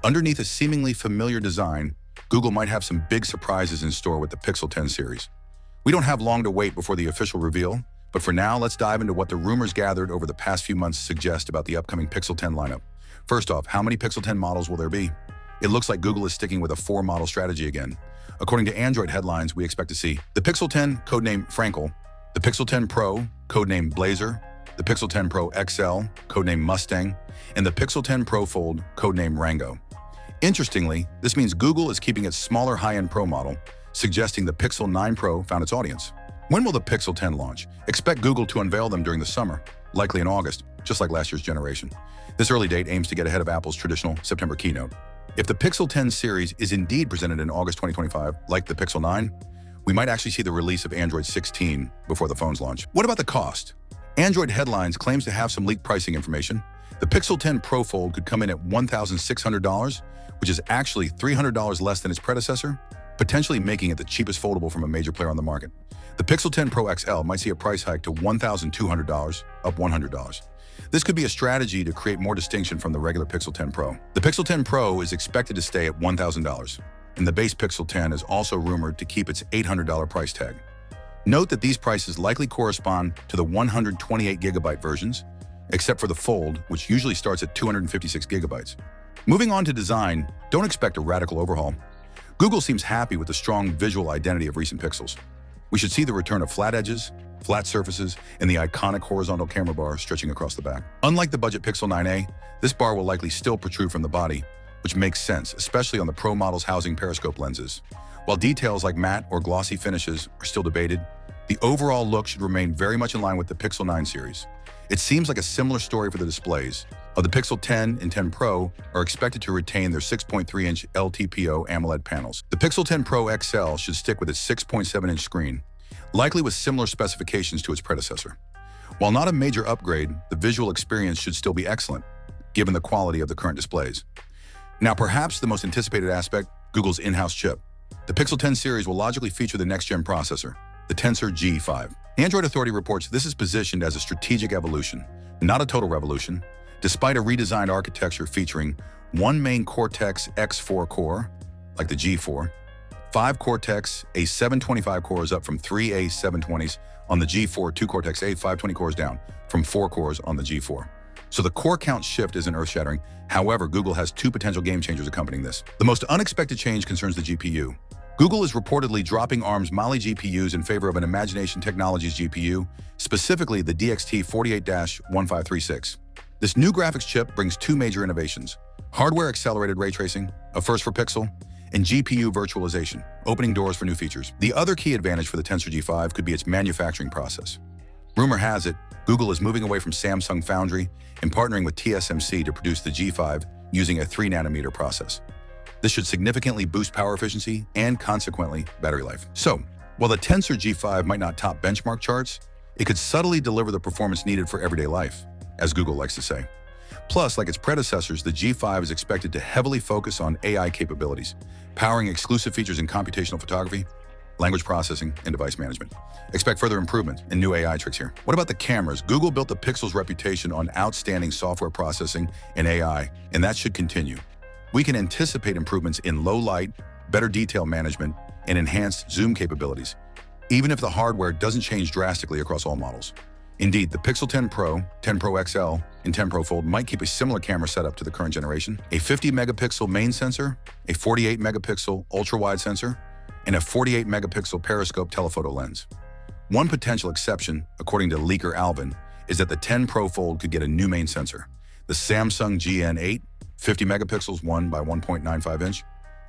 Underneath a seemingly familiar design, Google might have some big surprises in store with the Pixel 10 series. We don't have long to wait before the official reveal, but for now, let's dive into what the rumors gathered over the past few months suggest about the upcoming Pixel 10 lineup. First off, how many Pixel 10 models will there be? It looks like Google is sticking with a 4-model strategy again. According to Android headlines, we expect to see the Pixel 10, codenamed Frankel, the Pixel 10 Pro, codenamed Blazer, the Pixel 10 Pro XL, codenamed Mustang, and the Pixel 10 Pro Fold, codenamed Rango. Interestingly, this means Google is keeping its smaller high-end Pro model, suggesting the Pixel 9 Pro found its audience. When will the Pixel 10 launch? Expect Google to unveil them during the summer, likely in August, just like last year's generation. This early date aims to get ahead of Apple's traditional September keynote. If the Pixel 10 series is indeed presented in August 2025, like the Pixel 9, we might actually see the release of Android 16 before the phone's launch. What about the cost? Android headlines claims to have some leaked pricing information. The Pixel 10 Pro Fold could come in at $1,600, which is actually $300 less than its predecessor, potentially making it the cheapest foldable from a major player on the market. The Pixel 10 Pro XL might see a price hike to $1,200, up $100. This could be a strategy to create more distinction from the regular Pixel 10 Pro. The Pixel 10 Pro is expected to stay at $1,000, and the base Pixel 10 is also rumored to keep its $800 price tag. Note that these prices likely correspond to the 128GB versions, except for the Fold, which usually starts at 256GB. Moving on to design, don't expect a radical overhaul. Google seems happy with the strong visual identity of recent Pixels. We should see the return of flat edges, flat surfaces, and the iconic horizontal camera bar stretching across the back. Unlike the budget Pixel 9a, this bar will likely still protrude from the body, which makes sense, especially on the Pro models housing periscope lenses. While details like matte or glossy finishes are still debated, the overall look should remain very much in line with the Pixel 9 series. It seems like a similar story for the displays. The Pixel 10 and 10 Pro are expected to retain their 6.3-inch LTPO AMOLED panels. The Pixel 10 Pro XL should stick with its 6.7-inch screen, likely with similar specifications to its predecessor. While not a major upgrade, the visual experience should still be excellent, given the quality of the current displays. Now, perhaps the most anticipated aspect, Google's in-house chip. The Pixel 10 series will logically feature the next-gen processor, the Tensor G5. Android Authority reports this is positioned as a strategic evolution, not a total revolution, despite a redesigned architecture featuring one main Cortex X4 core, like the G4, 5 Cortex A725 cores up from 3 A720s on the G4, 2 Cortex A520 cores down from 4 cores on the G4. So the core count shift isn't earth-shattering. However, Google has 2 potential game changers accompanying this. The most unexpected change concerns the GPU. Google is reportedly dropping ARM's Mali GPUs in favor of an Imagination Technologies GPU, specifically the DXT48-1536. This new graphics chip brings 2 major innovations: hardware-accelerated ray tracing, a first for Pixel, and GPU virtualization, opening doors for new features. The other key advantage for the Tensor G5 could be its manufacturing process. Rumor has it, Google is moving away from Samsung Foundry and partnering with TSMC to produce the G5 using a 3-nanometer process. This should significantly boost power efficiency and, consequently, battery life. So, while the Tensor G5 might not top benchmark charts, it could subtly deliver the performance needed for everyday life, as Google likes to say. Plus, like its predecessors, the G5 is expected to heavily focus on AI capabilities, powering exclusive features in computational photography, language processing, and device management. Expect further improvements and new AI tricks here. What about the cameras? Google built the Pixel's reputation on outstanding software processing and AI, and that should continue. We can anticipate improvements in low light, better detail management, and enhanced zoom capabilities, even if the hardware doesn't change drastically across all models. Indeed, the Pixel 10 Pro, 10 Pro XL, and 10 Pro Fold might keep a similar camera setup to the current generation: a 50-megapixel main sensor, a 48-megapixel ultra-wide sensor, and a 48-megapixel periscope telephoto lens. One potential exception, according to leaker Alvin, is that the 10 Pro Fold could get a new main sensor, the Samsung GN8, 50 megapixels 1 by 1.95 inch,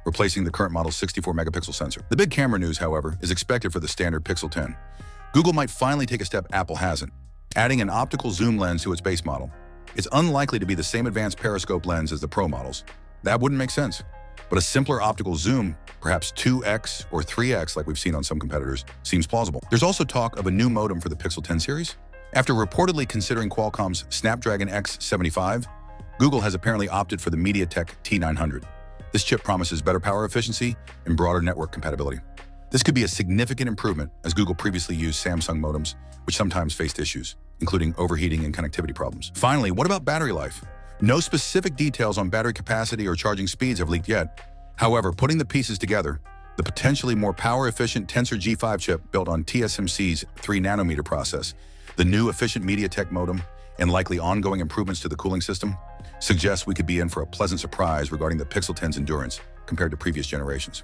replacing the current model's 64-megapixel sensor. The big camera news, however, is expected for the standard Pixel 10. Google might finally take a step Apple hasn't, adding an optical zoom lens to its base model. It's unlikely to be the same advanced periscope lens as the Pro models. That wouldn't make sense. But a simpler optical zoom, perhaps 2x or 3x like we've seen on some competitors, seems plausible. There's also talk of a new modem for the Pixel 10 series. After reportedly considering Qualcomm's Snapdragon X75, Google has apparently opted for the MediaTek T900. This chip promises better power efficiency and broader network compatibility. This could be a significant improvement, as Google previously used Samsung modems, which sometimes faced issues, including overheating and connectivity problems. Finally, what about battery life? No specific details on battery capacity or charging speeds have leaked yet. However, putting the pieces together, the potentially more power-efficient Tensor G5 chip built on TSMC's 3-nanometer process, the new efficient MediaTek modem, and likely ongoing improvements to the cooling system, suggests we could be in for a pleasant surprise regarding the Pixel 10's endurance compared to previous generations.